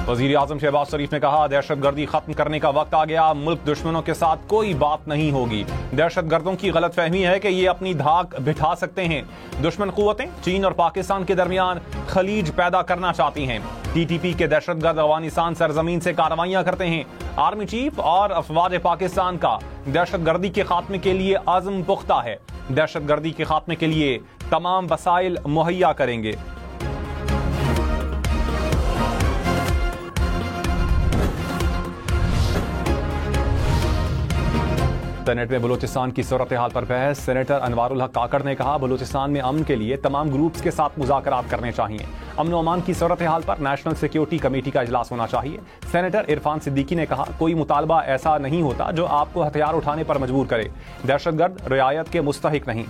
वजीर आजम शहबाज शरीफ ने कहा, दहशतगर्दी खत्म करने का वक्त आ गया, मुल्क दुश्मनों के साथ कोई बात नहीं होगी। दहशतगर्दों की गलतफहमी है कि ये अपनी धाक बिठा सकते हैं। दुश्मन कुव्वतें चीन और पाकिस्तान के दरमियान खलीज पैदा करना चाहती हैं। TTP के दहशतगर्द अफगानिस्तान सरजमीन से कार्रवाइयां करते हैं। आर्मी चीफ और अफवाज पाकिस्तान का दहशतगर्दी के खात्मे के लिए आज़म पुख्ता है। दहशतगर्दी के खात्मे के लिए तमाम वसाइल मुहैया करेंगे। सेनेट में बलूचिस्तान की सूरत हाल पर बहस। सेनेटर अनवारुल हक काकड़ ने कहा, बलूचिस्तान में अमन के लिए तमाम ग्रुप्स के साथ मुज़ाकरात करने चाहिए। अमन व अमान की सूरत हाल पर नेशनल सिक्योरिटी कमेटी का इजलास होना चाहिए। सेनेटर इरफान सिद्दीकी ने कहा, कोई मुतालबा ऐसा नहीं होता जो आपको हथियार उठाने पर मजबूर करे। दहशतगर्द रियायत के मुस्तहिक नहीं।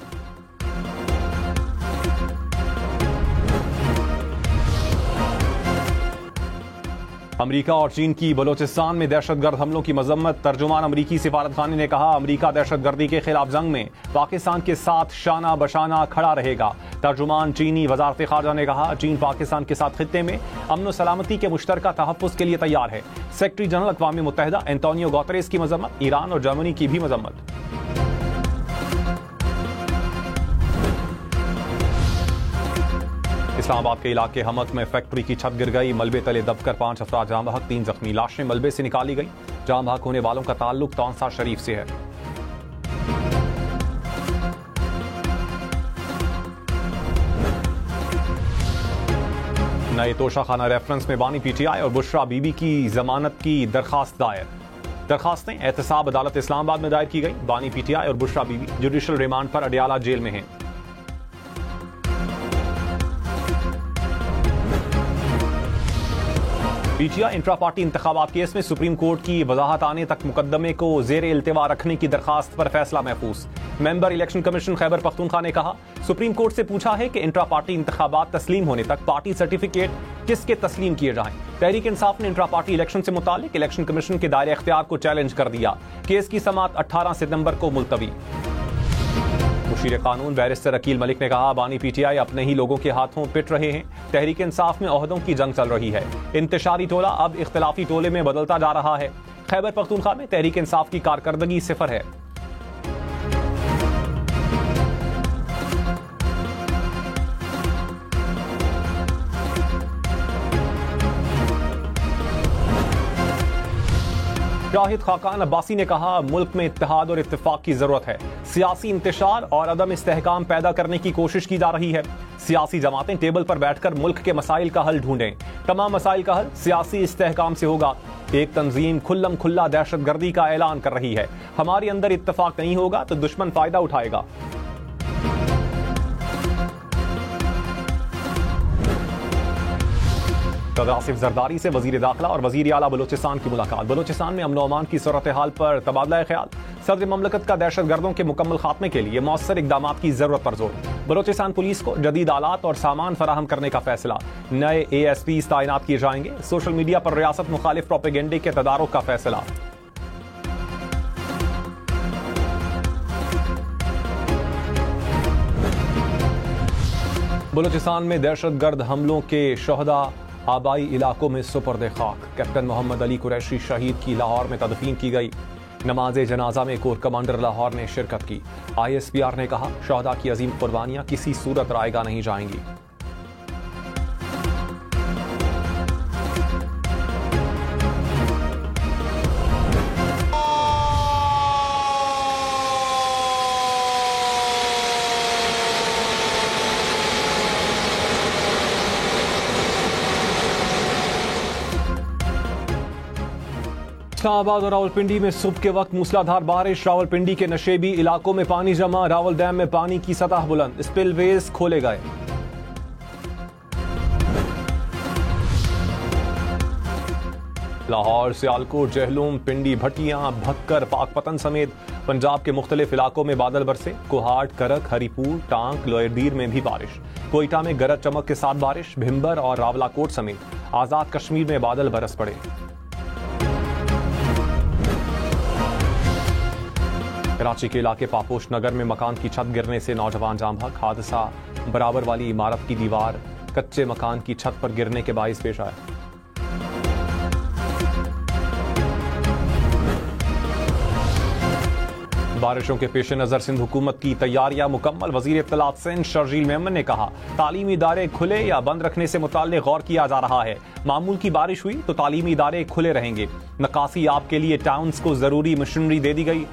अमरीका और चीन की बलूचिस्तान में दहशतगर्द हमलों की मजम्मत। तर्जुमान अमरीकी सिफारतखाने ने कहा, अमरीका दहशतगर्दी के खिलाफ जंग में पाकिस्तान के साथ शाना बशाना खड़ा रहेगा। तर्जुमान चीनी वजारत खारजा ने कहा, चीन पाकिस्तान के साथ खित्ते में अमन सलामती के मुश्तरका तहफ़्फ़ुज़ के लिए तैयार है। सेक्रेटरी जनरल अक़वाम मुत्तहिदा एंटोनियो गुतेरेस की मजम्मत। ईरान और जर्मनी की भी मजम्मत। इस्लामाबाद के इलाके हमक में फैक्ट्री की छत गिर गई। मलबे तले दबकर 5 अफराद जाम बहक, 3 जख्मी। लाशें मलबे से निकाली गई। जाम बहक होने वालों का ताल्लुक तौंसा शरीफ से है। नए तोशाखाना रेफरेंस में बानी PTI और बुशरा बीबी की जमानत की दरखास्त दायर। दरखास्तें एहतसाब अदालत इस्लामाबाद में दायर की गई। बानी PTI और बुशरा बीबी जुडिशल रिमांड पर अडियाला जेल में हैं। PTI इंट्रा पार्टी इंतखाबात केस में सुप्रीम कोर्ट की वजाहत आने तक मुकदमे को जेर इल्तिवा रखने की दरखास्त पर फैसला महफूज। Member election commission Khyber Pakhtunkhwa ने कहा, सुप्रीम कोर्ट से पूछा है कि इंट्रा पार्टी इंतखाबात तस्लीम होने तक पार्टी सर्टिफिकेट किसके तस्लीम किए जाएं। तहरीक इंसाफ ने इंट्रा पार्टी इलेक्शन से मुतालिक इलेक्शन कमीशन के दायरे इख्तियार को चैलेंज कर दिया। केस की समाअत 18 सितंबर को मुलतवी। मुशीर कानून बैरिस्टर अकील मलिक ने कहा, बानी PTI अपने ही लोगों के हाथों पिट रहे हैं। तहरीक इंसाफ में ओहदों की जंग चल रही है। इंतशारी टोला अब इख्तिलाफी टोले में बदलता जा रहा है। खैबर पख्तूनख्वा में तहरीक इंसाफ की कारकर्दगी सिफर है। शाहिद खाकान अब्बासी ने कहा, मुल्क में इत्तेहाद और इत्तेफाक की जरूरत है। सियासी इंतशार और अदम इस्तेहकाम पैदा करने की कोशिश की जा रही है। सियासी जमातें टेबल पर बैठकर मुल्क के मसाइल का हल ढूंढें। तमाम मसाइल का हल सियासी इस्तेहकाम से होगा। एक तंजीम खुल्लम खुल्ला दहशतगर्दी का ऐलान कर रही है। हमारे अंदर इत्तेफाक नहीं होगा तो दुश्मन फायदा उठाएगा। सदर आसिफ जरदारी से वजीर दाखिला और वजीर आला बलूचिस्तान की मुलाकात। बलूचिस्तान में अमन व अमान की सूरत हाल पर तबादला ख्याल। सदर ममलकत का दहशतगर्दों के मुकम्मल खात्मे के लिए मौसर इकदाम की जरूरत पर जोर। बलूचिस्तान पुलिस को जदीद आलात और सामान फराहम करने का फैसला। नए ASPs तैनात किए जाएंगे। सोशल मीडिया पर रियासत मुखालिफ प्रोपेगेंडे के तदारुक का फैसला। बलूचिस्तान में दहशतगर्द हमलों के शहदा आबाई इलाकों में सुपर्द खाक। कैप्टन मोहम्मद अली कुरैशी शहीद की लाहौर में तदफीन की गई। नमाज जनाजा में कोर कमांडर लाहौर ने शिरकत की। ISPR ने कहा, शहदा की अजीम कुर्बानियां किसी सूरत रायगा नहीं जाएंगी। इस्लामाबाद और रावलपिंडी में सुबह के वक्त मूसलाधार बारिश। रावलपिंडी के नशेबी इलाकों में पानी जमा। रावल डैम में पानी की सतह बुलंद। स्पिलवेज खोले गए। लाहौर, सियालकोट, जहलूम, पिंडी, भटियां, भक्कर, पाकपतन समेत पंजाब के मुख्तलिफ इलाकों में बादल बरसे। कोहाट, करक, हरीपुर, टांक, लोयरदीर में भी बारिश। कोयटा में गरज चमक के साथ बारिश। भिम्बर और रावलाकोट समेत आजाद कश्मीर में बादल बरस पड़े। कराची के इलाके पापोश नगर में मकान की छत गिरने से नौजवान जाम बहक। हादसा बराबर वाली इमारत की दीवार कच्चे मकान की छत पर गिरने के बाइस पेश आया। बारिशों के पेश नजर सिंध हुकूमत की तैयारियां मुकम्मल। वजीर इत्तलात सिंध शर्जील मेमन ने कहा, तालीमी इदारे खुले या बंद रखने से मुताल्लिक गौर किया जा रहा है। मामूल की बारिश हुई तो तालीमी इदारे खुले रहेंगे। नकासी आप के लिए टाउन्स को जरूरी मशीनरी दे दी गई।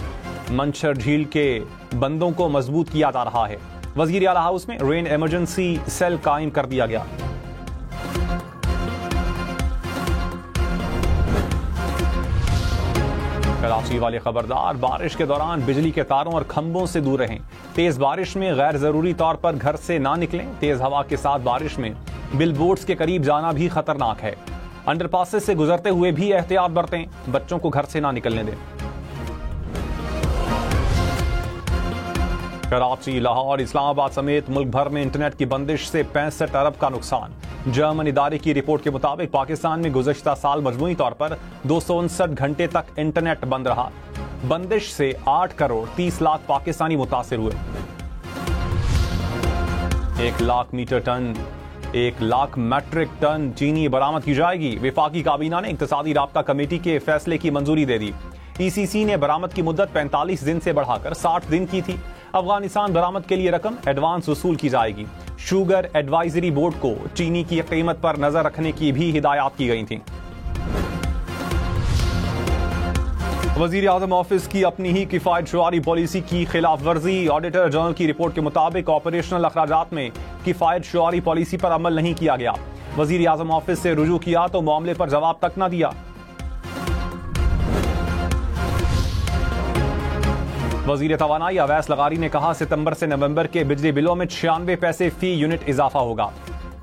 मंछर झील के बंदों को मजबूत किया जा रहा है। वजीर आला हाउस में रेन इमरजेंसी सेल कायम कर दिया गया। कराची वाले खबरदार, बारिश के दौरान बिजली के तारों और खंभों से दूर रहें। तेज बारिश में गैर जरूरी तौर पर घर से ना निकलें। तेज हवा के साथ बारिश में बिलबोर्ड्स के करीब जाना भी खतरनाक है। अंडरपासेस से गुजरते हुए भी एहतियात बरतें। बच्चों को घर से ना निकलने दें। कराची, लाहौर, इस्लामाबाद समेत मुल्क भर में इंटरनेट की बंदिश से 65 अरब का नुकसान। जर्मन इदारे की रिपोर्ट के मुताबिक पाकिस्तान में गुज़श्ता साल मजमूई तौर पर 259 घंटे तक इंटरनेट बंद रहा। बंदिश से 8 करोड़ 30 लाख पाकिस्तानी मुतासिर हुए। 1 लाख मैट्रिक टन चीनी बरामद की जाएगी। वफाकी काबीना ने इक्तिसादी राब्ता कमेटी के फैसले की मंजूरी दे दी। ECC ने बरामद की मुद्दत 45 दिन से बढ़ाकर 60 दिन की थी। अफगानिस्तान बरामद के लिए रकम एडवांस वसूल की जाएगी। शुगर एडवाइजरी बोर्ड को चीनी की कीमत पर नजर रखने की भी हिदायत की गई थी। वजीर आजम ऑफिस की अपनी ही किफायत शुमारी पॉलिसी की खिलाफ वर्जी। ऑडिटर जनरल की रिपोर्ट के मुताबिक ऑपरेशनल अखराजात में किफायत शुमारी पॉलिसी पर अमल नहीं किया गया। वजीर आजम ऑफिस से रुजू किया तो मामले पर जवाब तक न दिया। वजीर तवानाई अवैस लगारी ने कहा, सितंबर से नवंबर के बिजली बिलों में 96 पैसे फी यूनिट इजाफा होगा।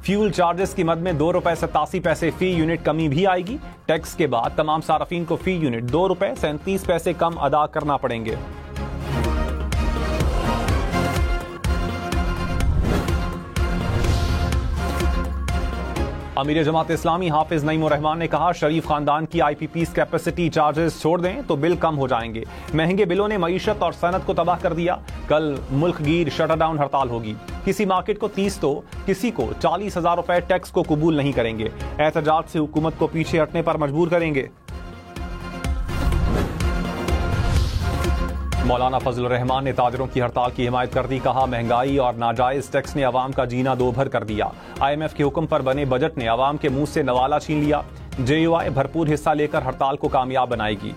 फ्यूल चार्जेस की मद में 2 रुपए 87 पैसे फी यूनिट कमी भी आएगी। टैक्स के बाद तमाम सार्फिन को फी यूनिट 2 रुपए 37 पैसे कम अदा करना पड़ेंगे। अमीर जमात इस्लामी हाफिज नईमुर रहमान ने कहा, शरीफ खानदान की IPP's कैपेसिटी चार्जेस छोड़ दें तो बिल कम हो जाएंगे। महंगे बिलों ने मईशत और सनत को तबाह कर दिया। कल मुल्क गिर शटरडाउन हड़ताल होगी। किसी मार्केट को 30 तो किसी को 40,000 रुपए टैक्स को कबूल नहीं करेंगे। एहतजाज से हुकूमत को पीछे हटने पर मजबूर करेंगे। मौलाना फजल रहमान ने ताजरों की हड़ताल की हिमायत कर दी। कहा, महंगाई और नाजायज टैक्स ने अवाम का जीना दोभर कर दिया। IMF के हुक्म पर बने बजट ने अवाम के मुंह से नवाला छीन लिया। JUI भरपूर हिस्सा लेकर हड़ताल को कामयाब बनाएगी।